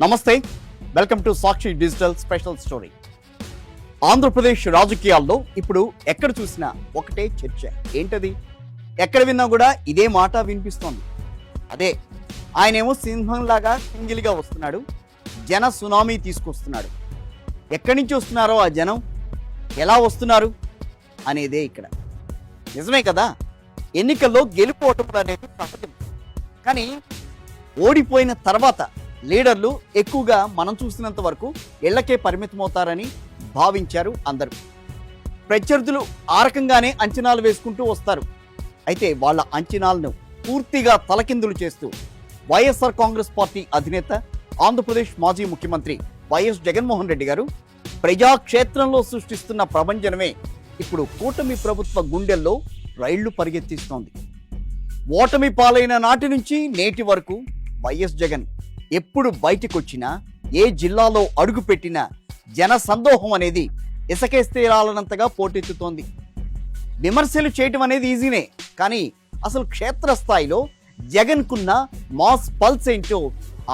నమస్తే, welcome to Sakshi digital special story. Andhra Pradesh రాజకీయాల్లో ఇప్పుడు ఎక్కడ చూసినా ఒకటే చర్చ. ఏంటది? ఎక్కడ విన్నా కూడా ఇదే మాట వినిపిస్తోంది. అదే, ఆయనేమో సింహంలాగా సింగిల్గా వస్తున్నాడు, జన సునామీ తీసుకొస్తున్నాడు. ఎక్కడి నుంచి వస్తున్నారో ఆ జనం, ఎలా వస్తున్నారు అనేదే ఇక్కడ. నిజమే కదా, ఎన్నికల్లో గెలుపోవటం అనేది సహజం. కానీ ఓడిపోయిన తర్వాత లీడర్లు ఎక్కువగా మనం చూసినంత వరకు ఇళ్లకే పరిమితమవుతారని భావించారు అందరూ. ప్రత్యర్థులు ఆ రకంగానే అంచనాలు వేసుకుంటూ వస్తారు. అయితే వాళ్ళ అంచనాలను పూర్తిగా తలకిందులు చేస్తూ వైఎస్ఆర్ కాంగ్రెస్ పార్టీ అధినేత, ఆంధ్రప్రదేశ్ మాజీ ముఖ్యమంత్రి వైఎస్ జగన్మోహన్ రెడ్డి గారు ప్రజాక్షేత్రంలో సృష్టిస్తున్న ప్రభంజనమే ఇప్పుడు కూటమి ప్రభుత్వ గుండెల్లో రైళ్లు పరిగెత్తిస్తోంది. ఓటమి పాలైన నాటి నుంచి నేటి వరకు వైఎస్ జగన్ ఎప్పుడు బయటకొచ్చినా, ఏ జిల్లాలో అడుగు పెట్టినా జన సందోహం అనేది ఇసకేస్తేరాలనంతగా పోటెత్తుతోంది. విమర్శలు చేయటం అనేది ఈజీనే, కానీ అసలు క్షేత్రస్థాయిలో జగన్కున్న మాస్ పల్స్ ఏంటో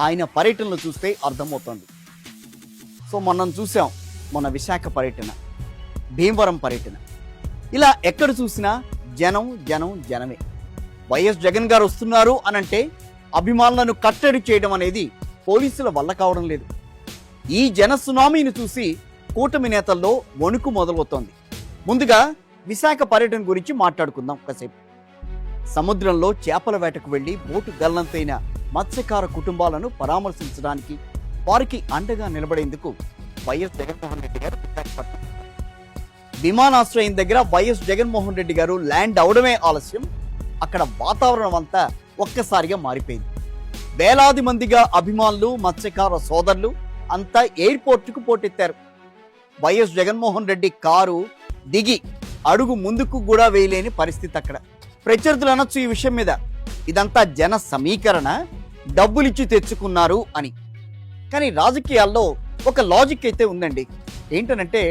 ఆయన పర్యటనలు చూస్తే అర్థమవుతోంది. సో మనం చూసాం, మన విశాఖ పర్యటన, భీమవరం పర్యటన, ఇలా ఎక్కడ చూసినా జనం జనం జనమే. వైఎస్ జగన్ గారు వస్తున్నారు అనంటే అభిమానులను కట్టడి చేయడం అనేది పోలీసుల వల్ల కావడం లేదు. ఈ జన సునామీని చూసి కూటమి నేతల్లో వణుకు మొదలవుతోంది. ముందుగా విశాఖ పర్యటన గురించి మాట్లాడుకుందాం కాసేపు. సముద్రంలో చేపల వేటకు వెళ్లి బోటు గల్లంతైన మత్స్యకార కుటుంబాలను పరామర్శించడానికి, వారికి అండగా నిలబడేందుకు వైఎస్ జగన్మోహన్ రెడ్డి గారు విశాఖపట్నం విమానాశ్రయం దగ్గర వైఎస్ జగన్మోహన్ రెడ్డి గారు ల్యాండ్ అవడమే ఆలస్యం. అక్కడ వాతావరణం అంతా ఒక్కసారిగా మారిపోయింది. వేలాది మందిగా అభిమానులు, మత్స్యకార సోదరులు అంతా ఎయిర్పోర్టుకు పోటెత్తారు. వైఎస్ జగన్మోహన్ రెడ్డి కారు దిగి అడుగు ముందుకు కూడా వేయలేని పరిస్థితి అక్కడ. ప్రత్యర్థులు అనొచ్చు ఈ విషయం మీద, ఇదంతా జన సమీకరణ, డబ్బులిచ్చి తెచ్చుకున్నారు అని. కానీ రాజకీయాల్లో ఒక లాజిక్ అయితే ఉందండి. ఏంటనంటే,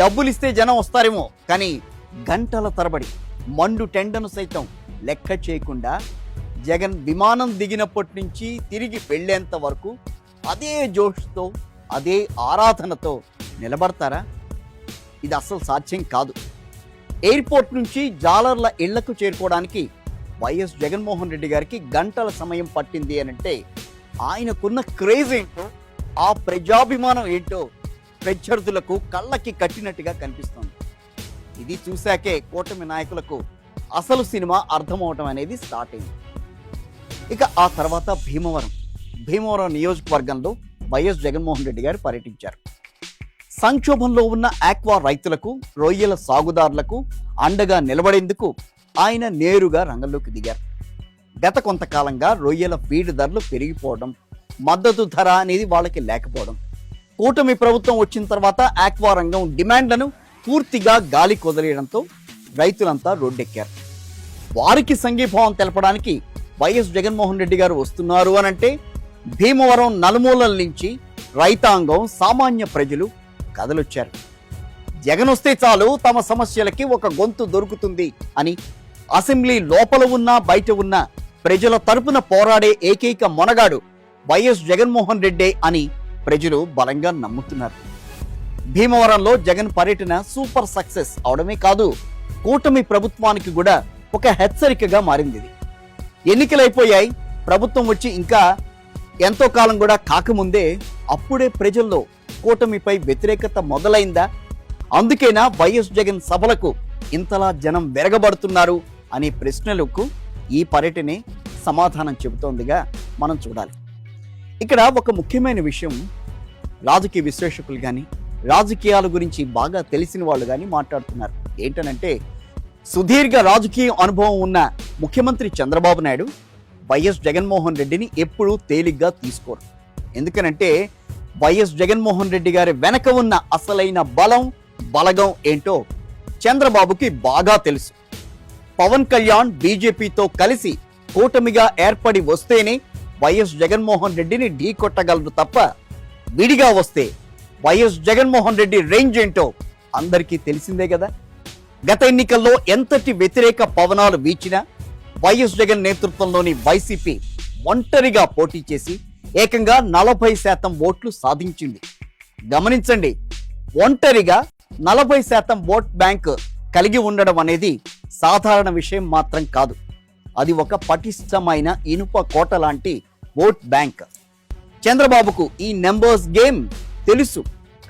డబ్బులిస్తే జనం వస్తారేమో, కానీ గంటల తరబడి మండు టెండను సైతం లెక్క చేయకుండా జగన్ విమానం దిగినప్పటి నుంచి తిరిగి వెళ్లేంత వరకు అదే జోష్తో, అదే ఆరాధనతో నిలబడతారా? ఇది అస్సలు సాధ్యం కాదు. ఎయిర్పోర్ట్ నుంచి జాలర్ల ఇళ్లకు చేరుకోవడానికి వైఎస్ జగన్మోహన్ రెడ్డి గారికి గంటల సమయం పట్టింది అనంటే ఆయనకున్న క్రేజ్ ఏంటో, ఆ ప్రజాభిమానం ఏంటో ప్రత్యర్థులకు కళ్ళకి కట్టినట్టుగా కనిపిస్తోంది. ఇది చూశాకే కూటమి నాయకులకు అసలు సినిమా అర్థమవటం అనేది స్టార్ట్ అయింది. ఇక ఆ తర్వాత భీమవరం నియోజకవర్గంలో వైఎస్ జగన్మోహన్ రెడ్డి గారు పర్యటించారు. సంక్షోభంలో ఉన్న ఆక్వా రైతులకు, రొయ్యల సాగుదారులకు అండగా నిలబడేందుకు ఆయన నేరుగా రంగంలోకి దిగారు. గత కొంతకాలంగా రొయ్యల ఫీడ్ ధరలు పెరిగిపోవడం, మద్దతు ధర అనేది వాళ్ళకి లేకపోవడం, కూటమి ప్రభుత్వం వచ్చిన తర్వాత ఆక్వా రంగం డిమాండ్లను పూర్తిగా గాలి కొదిలేయడంతో రైతులంతా రోడ్డెక్కారు. వారికి సంఘీభావం తెలపడానికి వైఎస్ జగన్మోహన్ రెడ్డి గారు వస్తున్నారు అనంటే భీమవరం నలుమూలల నుంచి రైతాంగం, సామాన్య ప్రజలు కదలొచ్చారు. జగన్ వస్తే చాలు తమ సమస్యలకి ఒక గొంతు దొరుకుతుంది అని, అసెంబ్లీ లోపల ఉన్నా బయట ఉన్న ప్రజల తరపున పోరాడే ఏకైక మొనగాడు వైఎస్ జగన్మోహన్ రెడ్డే అని ప్రజలు బలంగా నమ్ముతున్నారు. భీమవరంలో జగన్ పర్యటన సూపర్ సక్సెస్ అవడమే కాదు, కూటమి ప్రభుత్వానికి కూడా ఒక హెచ్చరికగా మారింది. ఎన్నికలైపోయాయి, ప్రభుత్వం వచ్చి ఇంకా ఎంతో కాలం కూడా కాకముందే అప్పుడే ప్రజల్లో కూటమిపై వ్యతిరేకత మొదలైందా? అందుకేనా వైఎస్ జగన్ సభలకు ఇంతలా జనం వెరగబడుతున్నారు అనే ప్రశ్నలకు ఈ పర్యటనే సమాధానం చెబుతోందిగా మనం చూడాలి. ఇక్కడ ఒక ముఖ్యమైన విషయం రాజకీయ విశ్లేషకులు కానీ, రాజకీయాల గురించి బాగా తెలిసిన వాళ్ళు కానీ మాట్లాడుతున్నారు. ఏంటనంటే, సుదీర్ఘ రాజకీయ అనుభవం ఉన్న ముఖ్యమంత్రి చంద్రబాబు నాయుడు వైఎస్ జగన్మోహన్ రెడ్డిని ఎప్పుడూ తేలిగ్గా తీసుకోరు. ఎందుకనంటే వైఎస్ జగన్మోహన్ రెడ్డి గారి వెనక ఉన్న అసలైన బలగం ఏంటో చంద్రబాబుకి బాగా తెలుసు. పవన్ కళ్యాణ్ బీజేపీతో కలిసి కూటమిగా ఏర్పడి వస్తేనే వైఎస్ జగన్మోహన్ రెడ్డిని ఢీకొట్టగలరు తప్ప, విడిగా వస్తే వైఎస్ జగన్మోహన్ రెడ్డి రేంజ్ ఏంటో అందరికీ తెలిసిందే కదా. గత ఎన్నికల్లో ఎంతటి వ్యతిరేక పవనాలు వీచినా వైఎస్ జగన్ నేతృత్వంలోని వైసీపీ ఒంటరిగా పోటీ చేసి ఏకంగా 40% ఓట్లు సాధించింది. గమనించండి, ఒంటరిగా 40% ఓట్ బ్యాంక్ కలిగి ఉండడం అనేది సాధారణ విషయం మాత్రం కాదు. అది ఒక పటిష్టమైన ఇనుప కోట లాంటి ఓట్ బ్యాంక్. చంద్రబాబుకు ఈ నెంబర్స్ గేమ్ తెలుసు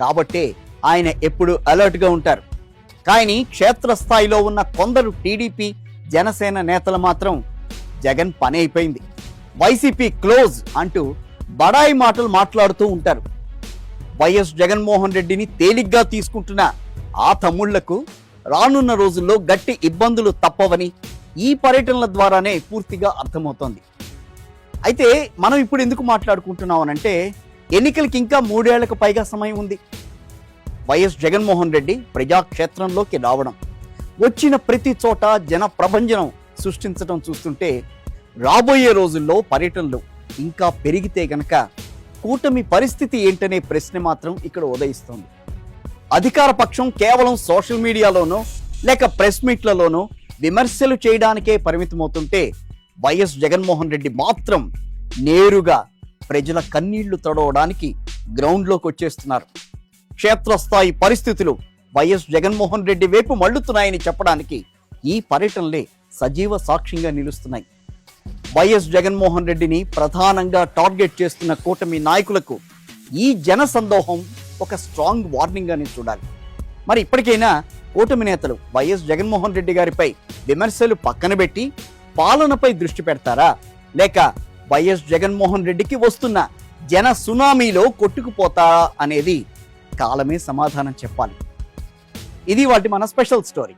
కాబట్టే ఆయన ఎప్పుడు అలర్ట్ గా ఉంటారు. కానీ క్షేత్రస్థాయిలో ఉన్న కొందరు టీడీపీ జనసేన నేతలు మాత్రం జగన్ పని అయిపోయింది, వైసీపీ క్లోజ్ అంటూ బడాయి మాటలు మాట్లాడుతూ ఉంటారు. వైఎస్ జగన్మోహన్ రెడ్డిని తేలిగ్గా తీసుకుంటున్న ఆ తమ్ముళ్లకు రానున్న రోజుల్లో గట్టి ఇబ్బందులు తప్పవని ఈ పర్యటనల ద్వారానే పూర్తిగా అర్థమవుతోంది. అయితే మనం ఇప్పుడు ఎందుకు మాట్లాడుకుంటున్నాం అనంటే, ఎన్నికలకి ఇంకా 3 ఏళ్లకు పైగా సమయం ఉంది. వైఎస్ జగన్మోహన్ రెడ్డి ప్రజాక్షేత్రంలోకి రావడం, వచ్చిన ప్రతి చోట జన ప్రభంజనం సృష్టించడం చూస్తుంటే రాబోయే రోజుల్లో పర్యటనలు ఇంకా పెరిగితే గనక కూటమి పరిస్థితి ఏంటనే ప్రశ్న మాత్రం ఇక్కడ ఉదయిస్తోంది. అధికార పక్షం కేవలం సోషల్ మీడియాలోనో లేక ప్రెస్ మీట్లలోనో విమర్శలు చేయడానికే పరిమితమవుతుంటే, వైఎస్ జగన్మోహన్ రెడ్డి మాత్రం నేరుగా ప్రజల కన్నీళ్లు తడవడానికి గ్రౌండ్లోకి వచ్చేస్తున్నారు. క్షేత్రస్థాయి పరిస్థితులు వైఎస్ జగన్మోహన్ రెడ్డి వైపు మళ్లుతున్నాయని చెప్పడానికి ఈ పర్యటనలే సజీవ సాక్ష్యంగా నిలుస్తున్నాయి. వైఎస్ జగన్మోహన్ రెడ్డిని ప్రధానంగా టార్గెట్ చేస్తున్న కూటమి నాయకులకు ఈ జన సందోహం ఒక స్ట్రాంగ్ వార్నింగ్ అని చూడాలి. మరి ఇప్పటికైనా కూటమి నేతలు వైఎస్ జగన్మోహన్ రెడ్డి గారిపై విమర్శలు పక్కన పెట్టి పాలనపై దృష్టి పెడతారా, లేక వైఎస్ జగన్మోహన్ రెడ్డికి వస్తున్న జన సునామీలో కొట్టుకుపోతారా అనేది కాలమే సమాధానం చెప్పాలి. ఇది వాటి మన స్పెషల్ స్టోరీ.